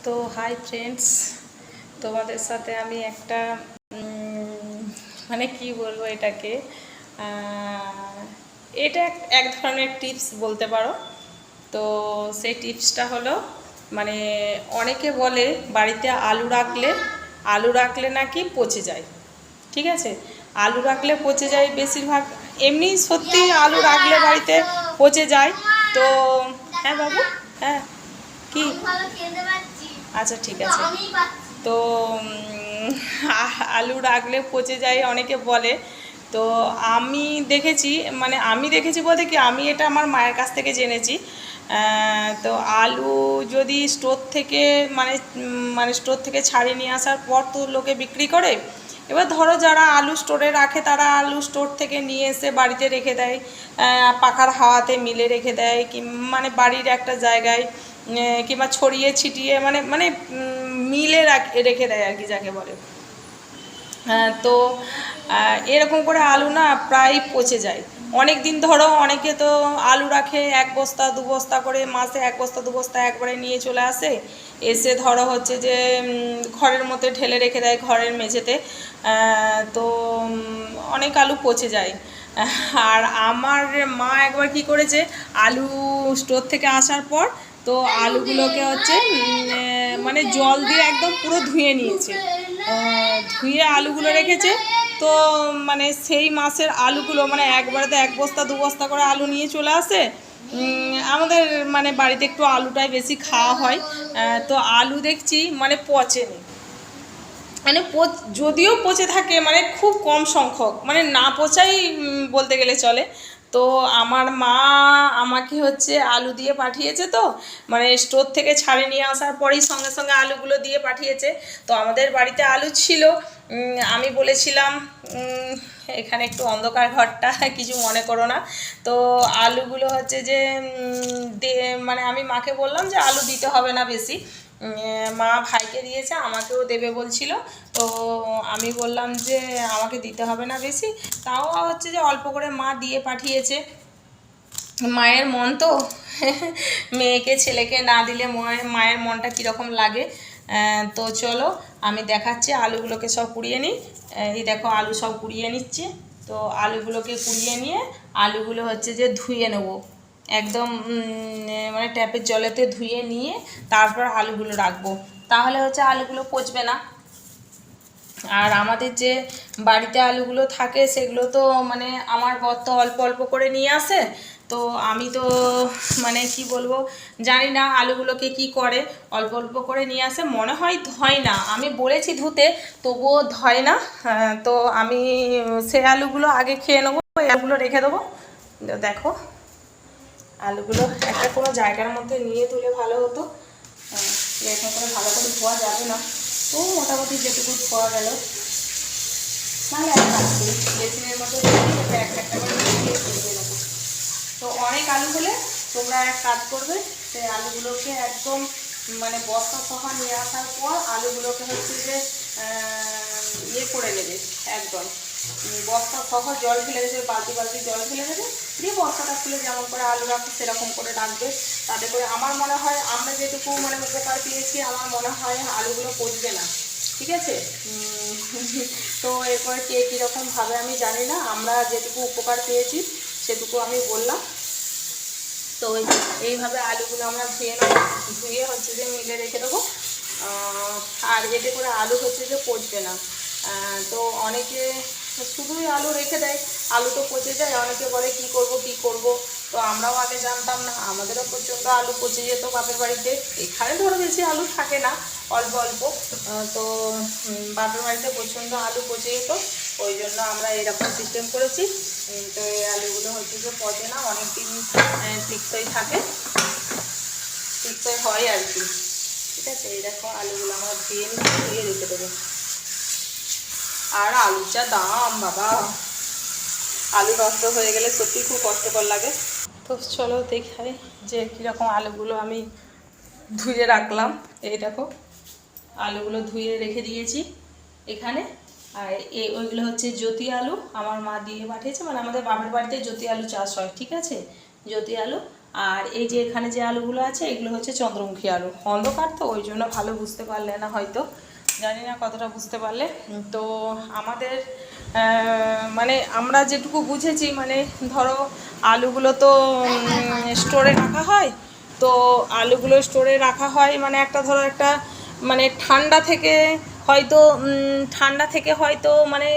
তো hi friends, তোমাদের সাথে আমি একটা মানে কি বলবো এটাকে, এটা এক ধরনের টিপস বলতে পারো। তো সেই টিপসটা হলো, মানে অনেকে বলে বাড়িতে আলু রাখলে নাকি পচে যায়। ঠিক আছে, আলু রাখলে পচে যায় বেশিরভাগ। এমনি সত্যি আলু রাখলে বাড়িতে পচে যায়। তো হ্যাঁ বাবু, হ্যাঁ কি, আচ্ছা ঠিক আছে। তো আলু রাখলে পচে যায় অনেকে বলে। তো আমি দেখেছি বলতে কি, আমি এটা আমার মায়ের কাছ থেকে জেনেছি। তো আলু যদি স্টোর থেকে মানে স্টোর থেকে ছাড়িয়ে নিয়ে আসার পর তো লোকে বিক্রি করে। এবার ধরো যারা আলু স্টোরে রাখে তারা আলু স্টোর থেকে নিয়ে এসে বাড়িতে রেখে দেয়, পাখার হাওয়াতে মিলে রেখে দেয়, কি মানে বাড়ির একটা জায়গায় কিংবা ছড়িয়ে ছিটিয়ে মানে মানে মিলে রেখে দেয় আর কি, যাকে বলে। তো এরকম করে আলু না প্রায় পচে যায় অনেক দিন। ধরো অনেকে তো আলু রাখে 1 বস্তা 2 বস্তা করে, মাসে 1 বস্তা 2 বস্তা একবারে নিয়ে চলে আসে। এসে ধরো হচ্ছে যে ঘরের মধ্যে ঢেলে রেখে দেয়, ঘরের মেঝেতে। তো অনেক আলু পচে যায়। আর আমার মা একবার কি করেছে, আলু স্টোর থেকে আসার পর তো আলুগুলোকে হচ্ছে মানে জল দিয়ে একদম পুরো ধুয়ে নিয়েছে, ধুয়ে আলুগুলো রেখেছে। তো মানে সেই মাসের আলুগুলো মানে একবারে তো 1 বস্তা 2 বস্তা করে আলু নিয়ে চলে আসে। আমাদের মানে বাড়িতে একটু আলুটাই বেশি খাওয়া হয়। তো আলু দেখছি মানে পচেনি, মানে যদিও পচে থাকে মানে খুব কম সংখ্যক, মানে না পচাই বলতে গেলে চলে। তো আমার মা আমাকে হচ্ছে আলু দিয়ে পাঠিয়েছে, তো মানে স্টোর থেকে ছাড়িয়ে নিয়ে আসার পরেই সঙ্গে সঙ্গে আলুগুলো দিয়ে পাঠিয়েছে। তো আমাদের বাড়িতে আলু ছিল। আমি বলেছিলাম, এখানে একটু অন্ধকার ঘরটা, কিছু মনে করো না। তো আলুগুলো হচ্ছে যে মানে আমি মাকে বললাম যে আলু দিতে হবে না বেশি, মা ভাইকে দিয়েছে, আমাকেও দেবে বলছিল। তো আমি বললাম যে আমাকে দিতে হবে না বেশি, তাও হচ্ছে যে অল্প করে মা দিয়ে পাঠিয়েছে। মায়ের মন তো মেয়েকে ছেলেকে না দিলে মায়ের মনটা কীরকম লাগে। তো চলো আমি দেখাচ্ছি, আলুগুলোকে সব কুড়িয়ে নিই। এই দেখো আলু সব কুড়িয়ে নিচ্ছে। তো আলুগুলোকে কুড়িয়ে নিয়ে আলুগুলো হচ্ছে যে ধুয়ে নেব একদম, মানে ট্যাপের জলেতে ধুয়ে নিয়ে তারপর আলুগুলো রাখবো, তাহলে হচ্ছে আলুগুলো পচবে না। আর আমাদের যে বাড়িতে আলুগুলো থাকে সেগুলো তো মানে আমার বর তো অল্প অল্প করে নিয়ে আসে। তো আমি তো মানে কি বলবো জানি না আলুগুলোকে কি করে, অল্প অল্প করে নিয়ে আসে, মনে হয় ধয় না। আমি বলেছি ধুতে, তবুও ধয় না। তো আমি সে আলুগুলো আগে খেয়ে নেবো, ওই আলুগুলো রেখে দেবো। দেখো আলুগুলো একটা কোনো জায়গার মধ্যে নিয়ে তুলে ভালো হতো, এরকম করে ভালো করে ধোয়া যাবে না। তো মোটামুটি যেটুকু ধোয়া গেল, নাহলে এক কাজ করি, বেসিনের মতো একটা একটা করে দিয়ে তুলে নেবো। তো অনেক আলু হলে তোমরা এক কাজ করবে, সেই আলুগুলোকে একদম মানে বস্তা সহ নিয়ে আসার পর আলুগুলোকে হচ্ছে যে ইয়ে করে নেবে, একদম বস্তা সহ জল ফেলে দেবে, বালতি বালতি জল ফেলে দেবে, দিয়ে বস্তাটা খুলে যেমন করে আলু রাখবে সেরকম করে রাখবে। তাতে করে আমার মনে হয় আমরা যেটুকু মানে উপকার পেয়েছি, আমার মনে হয় আলুগুলো পচবে না। ঠিক আছে, তো এরপর কে কীরকম ভাবে আমি জানি না, আমরা যেটুকু উপকার পেয়েছি সেটুকু আমি বললাম। তো এইভাবে আলুগুলো আমরা ধুয়ে নেবো, ধুয়ে হচ্ছে যে মিলে রেখে দেবো। আর এতে করে আলু হচ্ছে যে পচবে না। তো অনেকে শুধুই আলু রেখে দেয়, আলু তো পচে যায়, অনেকে বলে কি করব কি করব। তো আমরাও আগে জানতাম না, আমাদেরও প্রচণ্ড আলু পচে যেত বাপের বাড়িতে। এখানে ধরো বেশি আলু থাকে না, অল্প অল্প। তো বাপের বাড়িতে প্রচণ্ড আলু পচে যেত, ওই জন্য আমরা এরকম সিস্টেম করেছি। তো এই আলুগুলো হচ্ছে যে পচে না, অনেক দিন টিকসই থাকে, টিকসই হয় আর কি। ঠিক আছে, এই দেখো আলুগুলো আমরা ধুয়ে রেখে দেবো। আর আলুর যা দাম বাবা, আলু নষ্ট হয়ে গেলে সত্যি খুব কষ্টকর লাগে। তো চলো দেখাই যে কীরকম আলুগুলো আমি ধুয়ে রাখলাম। এই দেখো আলুগুলো ধুয়ে রেখে দিয়েছি এখানে। আর ওইগুলো হচ্ছে জ্যোতি আলু, আমার মা দিয়ে পাঠিয়েছে, মানে আমাদের বাপের বাড়িতে জ্যোতি আলু চাষ হয়। ঠিক আছে, জ্যোতি আলু। আর এই যে এখানে যে আলুগুলো আছে এগুলো হচ্ছে চন্দ্রমুখী আলু। অন্ধকার তো ওই জন্য ভালো বুঝতে পারলে না, হয়তো জানি না কতটা বুঝতে পারলে। তো আমাদের মানে আমরা যেটুকু বুঝেছি, মানে ধরো আলুগুলো তো স্টোরে রাখা হয়, তো আলুগুলো স্টোরে রাখা হয় মানে একটা ধরো একটা মানে ঠান্ডা থেকে হয়তো মানে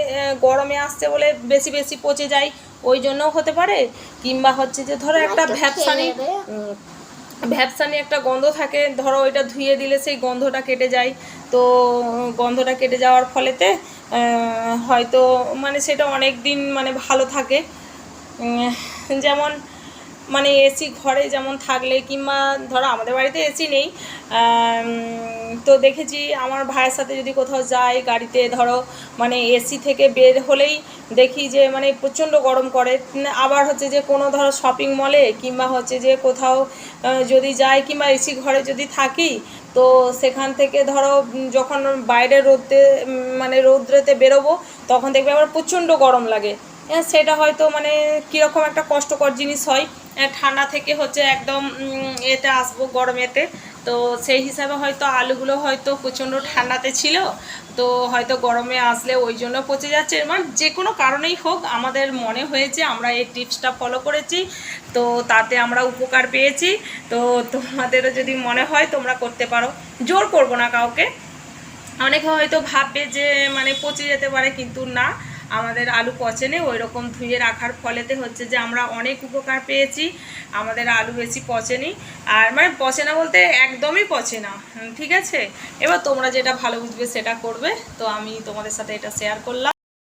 গরমে আসছে বলে বেশি বেশি পচে যায়, ওই জন্যও হতে পারে। কিংবা হচ্ছে যে ধরো একটা ভ্যাপসানি একটা গন্ধ থাকে, ধরো ওইটা ধুয়ে দিলে সেই গন্ধটা কেটে যায়। তো গন্ধটা কেটে যাওয়ার ফলেতে হয়তো মানে সেটা অনেক দিন মানে ভালো থাকে। যেমন মানে এসি ঘরে যেমন থাকলে, কিংবা ধরো আমাদের বাড়িতে এসি নেই, তো দেখেছি আমার ভাইয়ের সাথে যদি কোথাও যাই গাড়িতে, ধরো মানে এসি থেকে বের হলেই দেখি যে মানে প্রচণ্ড গরম করে। আবার হচ্ছে যে কোনো ধরো শপিং মলে কিংবা হচ্ছে যে কোথাও যদি যাই, কিংবা এসি ঘরে যদি থাকি, তো সেখান থেকে ধরো যখন বাইরে মানে রৌদ্রেতে বেরোবো, তখন দেখবে আবার প্রচণ্ড গরম লাগে। সেটা হয়তো মানে কীরকম একটা কষ্টকর জিনিস হয়। ঠান্ডা থেকে হচ্ছে একদম এতে আসবো গরমেতে, তো সেই হিসাবে হয়তো আলুগুলো হয়তো প্রচণ্ড ঠান্ডাতে ছিল, তো হয়তো গরমে আসলে ওই জন্য পচে যাচ্ছে। মানে যে কোনো কারণেই হোক, আমাদের মনে হয়েছে, আমরা এই টিপসটা ফলো করেছি, তো তাতে আমরা উপকার পেয়েছি। তো তোমাদেরও যদি মনে হয় তোমরা করতে পারো, জোর করবো না কাউকে। অনেকে হয়তো ভাববে যে মানে পচে যেতে পারে, কিন্তু না, আমাদের আলু পচেনি, ওই রকম ধুয়ে রাখার ফলেতে হচ্ছে যে আমরা অনেক উপকার পেয়েছি। আমাদের আলু বেশি পচেনি, আর মানে পচে না বলতে একদমই পচে না। ঠিক আছে, এবার তোমরা যেটা ভালো বুঝবে সেটা করবে। তো আমি তোমাদের সাথে এটা শেয়ার করলাম।